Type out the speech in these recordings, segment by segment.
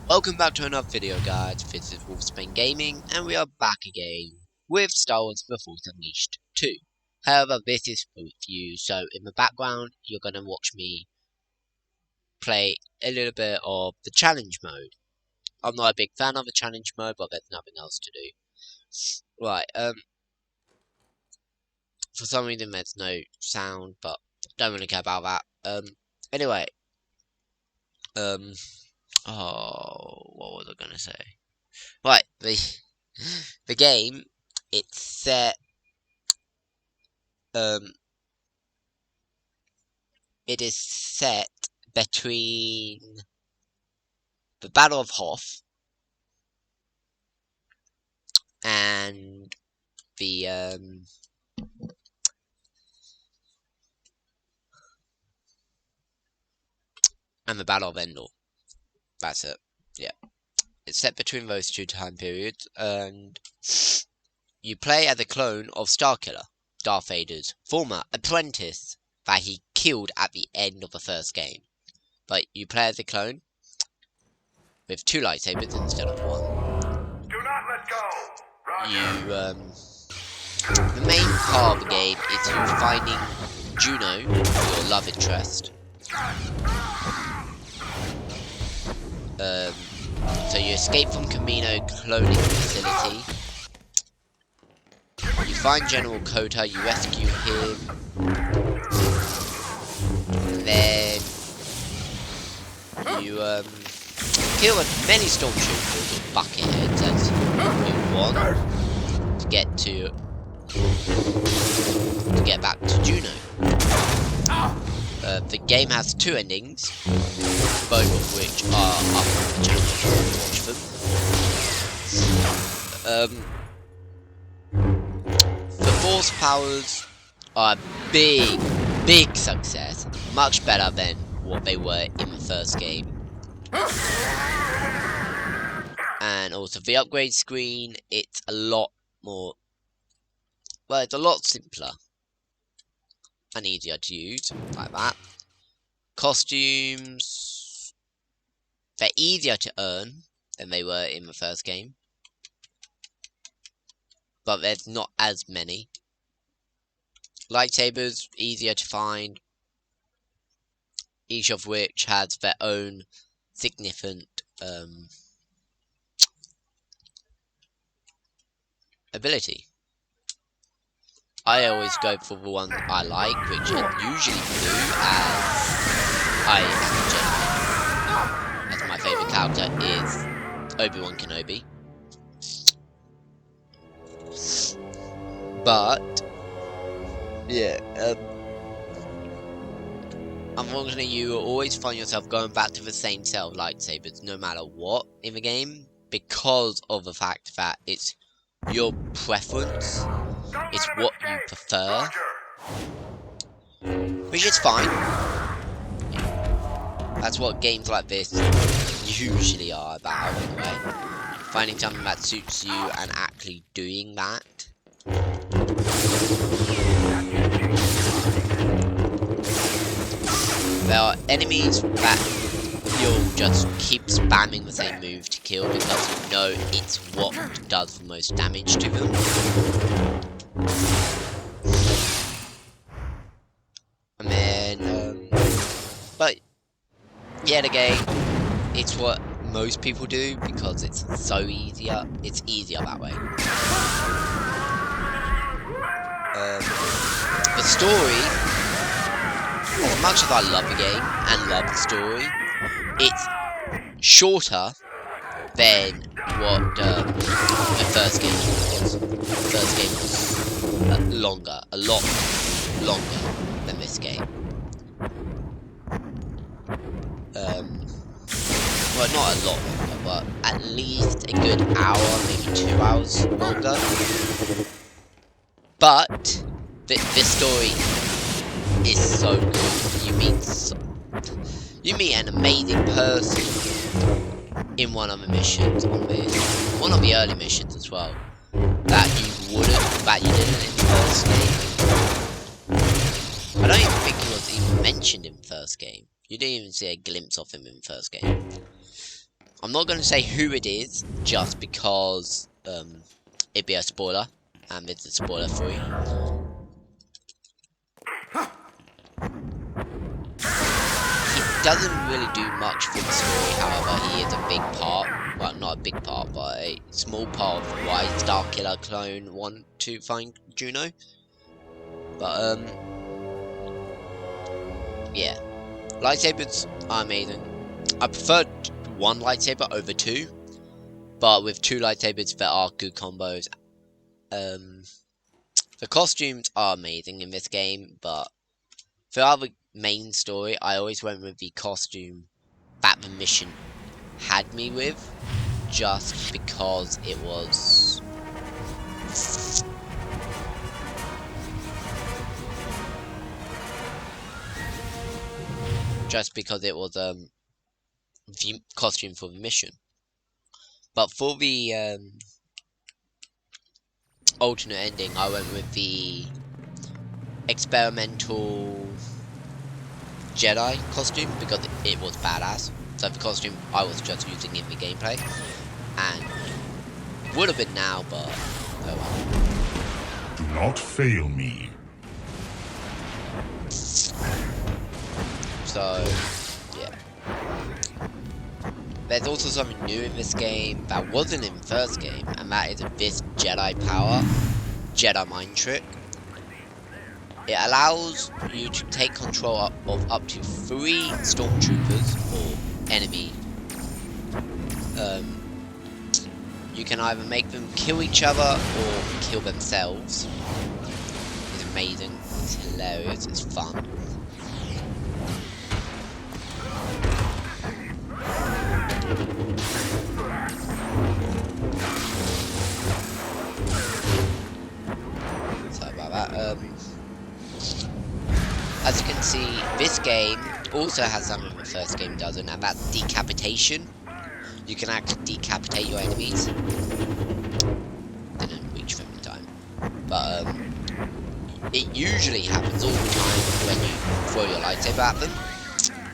Welcome back to another video, guys. This is Wolfsbane Gaming, and we are back again with Star Wars The Force Unleashed 2. However, this is for you, so in the background, you're going to watch me play a little bit of the challenge mode. I'm not a big fan of the challenge mode, but there's nothing else to do. Right, for some reason there's no sound, but don't really care about that. Anyway, oh, what was I gonna say? Right, the game, it's set, it is set between the Battle of Hoth and the, Battle of Endor. That's it, yeah. It's set between those two time periods, and you play as a clone of Starkiller, Darth Vader's former apprentice that he killed at the end of the first game. But you play as a clone with two lightsabers instead of one. Do not let go. Roger. The main part of the game is you finding Juno, your love interest. So you escape from Camino cloning facility. You find General Kota, you rescue him. And then you kill as many stormtroopers or bucketheads as you want to get back to Juno. The game has two endings, both of which are up on the channel if you want to watch them. The Force powers are a big success, much better than what they were in the first game. And also the upgrade screen, it's a lot more, well, it's a lot simpler and easier to use, like that. Costumes, they're easier to earn than they were in the first game, but there's not as many. Lightsabers, easier to find, each of which has their own significant ability. I always go for the one I like, which is usually blue, as I am a Jedi. As my favourite character is Obi Wan Kenobi. But yeah, unfortunately you will always find yourself going back to the same set of lightsabers no matter what in the game, because of the fact that it's your preference. It's what you prefer, which is fine. That's what games like this usually are about, anyway. Finding something that suits you and actually doing that. There are enemies that you'll just keep spamming the same move to kill because you know it's what does the most damage to them. And then, but yet again, it's what most people do because it's so easier. It's easier that way. The story, as much as I love the game and love the story, it's shorter than what the first game was. The first game was longer, a lot longer than this game. Well, not a lot longer, but at least a good hour, maybe 2 hours longer. But this story is so good. You meet an amazing person in one of the missions on this, one of the early missions as well, that you didn't in the first game. I don't even think he was even mentioned in the first game. You didn't even see a glimpse of him in the first game. I'm not going to say who it is, just because it'd be a spoiler, and it's spoiler free. He doesn't really do much for the story, however, he is a big part. Well, not a big part, but a small part of why Starkiller clone want to find Juno. But yeah, lightsabers are amazing. I prefer one lightsaber over two, but with two lightsabers there are good combos. The costumes are amazing in this game, but throughout the main story, I always went with the costume that the mission had me with, just because it was the costume for the mission. But for the alternate ending, I went with the experimental Jedi costume because it was badass. So the costume I was just using in the gameplay, and would have been now, but oh well. Do not fail me. So yeah. There's also something new in this game that wasn't in the first game, and that is this Jedi power, Jedi mind trick. It allows you to take control of up to 3 stormtroopers or enemy. You can either make them kill each other or kill themselves. It's amazing, it's hilarious, it's fun. Sorry about that. As you can see, this game also has something the first game doesn't, and that's decapitation. You can actually decapitate your enemies. Didn't reach them in time. But it usually happens all the time when you throw your lightsaber at them.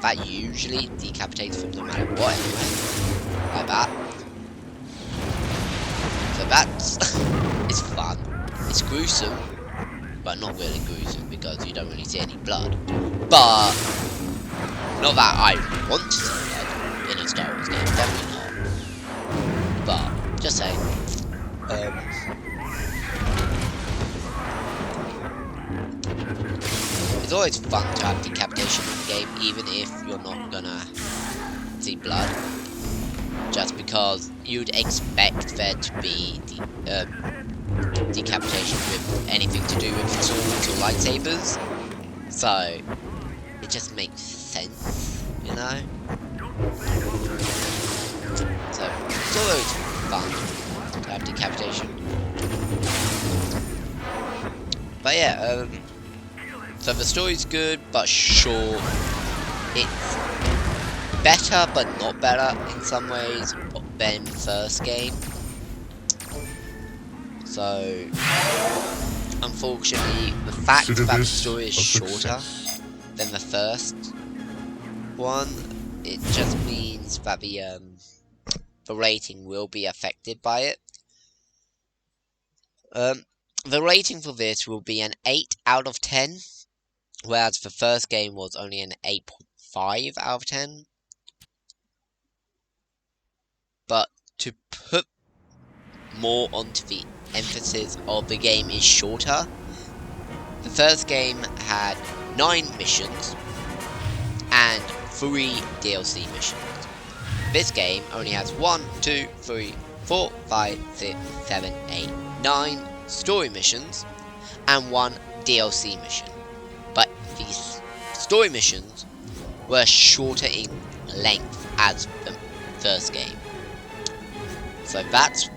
That usually decapitates them no matter what anyway. Like that. So that's it's fun. It's gruesome, but not really gruesome because you don't really see any blood. But not that I want to see blood in a Star Wars game, definitely not. But just saying. It's always fun to have decapitation in the game, even if you're not gonna see blood. Just because you'd expect there to be decapitation with anything to do with swords or lightsabers. So it just makes sense, you know? So it's always fun to have decapitation. But yeah, so the story's good but short. It's better but not better in some ways than the first game. So unfortunately, the fact that the story is shorter than the first one, it just means that the rating will be affected by it. The rating for this will be an 8 out of 10, whereas the first game was only an 8.5 out of 10. But to put more onto the emphasis of the game is shorter. The first game had 9 missions and 3 DLC missions. This game only has 1, 2, 3, 4, 5, 6, 7, 8, 9 story missions and 1 DLC mission. But these story missions were shorter in length as the first game. So that's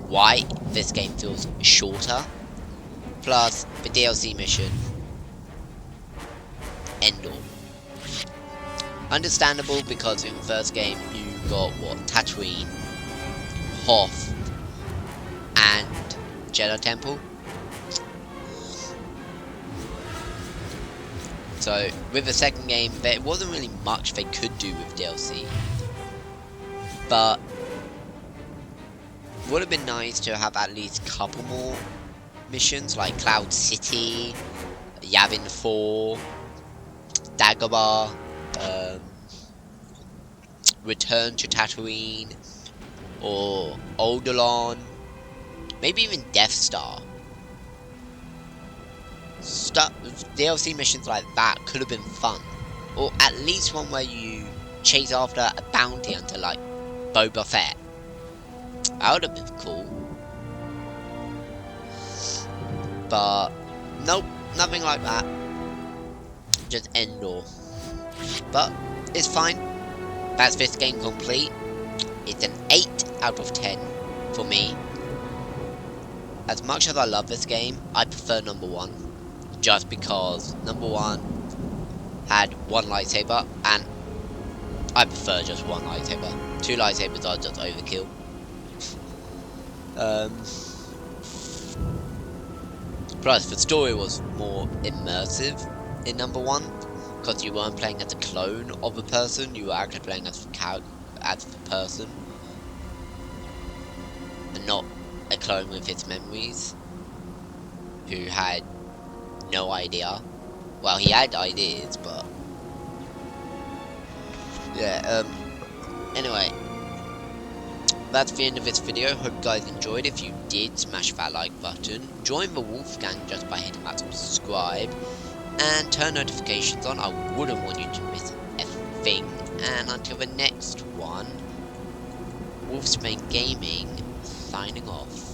why this game feels shorter. Plus the DLC mission, Endor. Understandable because in the first game you got Tatooine, Hoth, and Jedi Temple. So with the second game, there wasn't really much they could do with DLC. But would have been nice to have at least a couple more missions, like Cloud City, Yavin 4, Dagobah, Return to Tatooine, or Alderaan, maybe even Death Star. DLC missions like that could have been fun, or at least one where you chase after a bounty hunter like Boba Fett. That would have been cool. But nope, nothing like that. Just Endor. But it's fine. That's this game complete. It's an 8 out of 10 for me. As much as I love this game, I prefer number 1. Just because number 1 had one lightsaber, and I prefer just one lightsaber. 2 lightsabers are just overkill. Plus, the story was more immersive in number 1, because you weren't playing as a clone of a person, you were actually playing as the person, and not a clone with its memories, who had no idea. Well, he had ideas, but yeah. Anyway, that's the end of this video. Hope you guys enjoyed. If you did, smash that like button. Join the Wolf Gang just by hitting that subscribe. And turn notifications on. I wouldn't want you to miss a thing. And until the next one, Wolfsbane Gaming, signing off.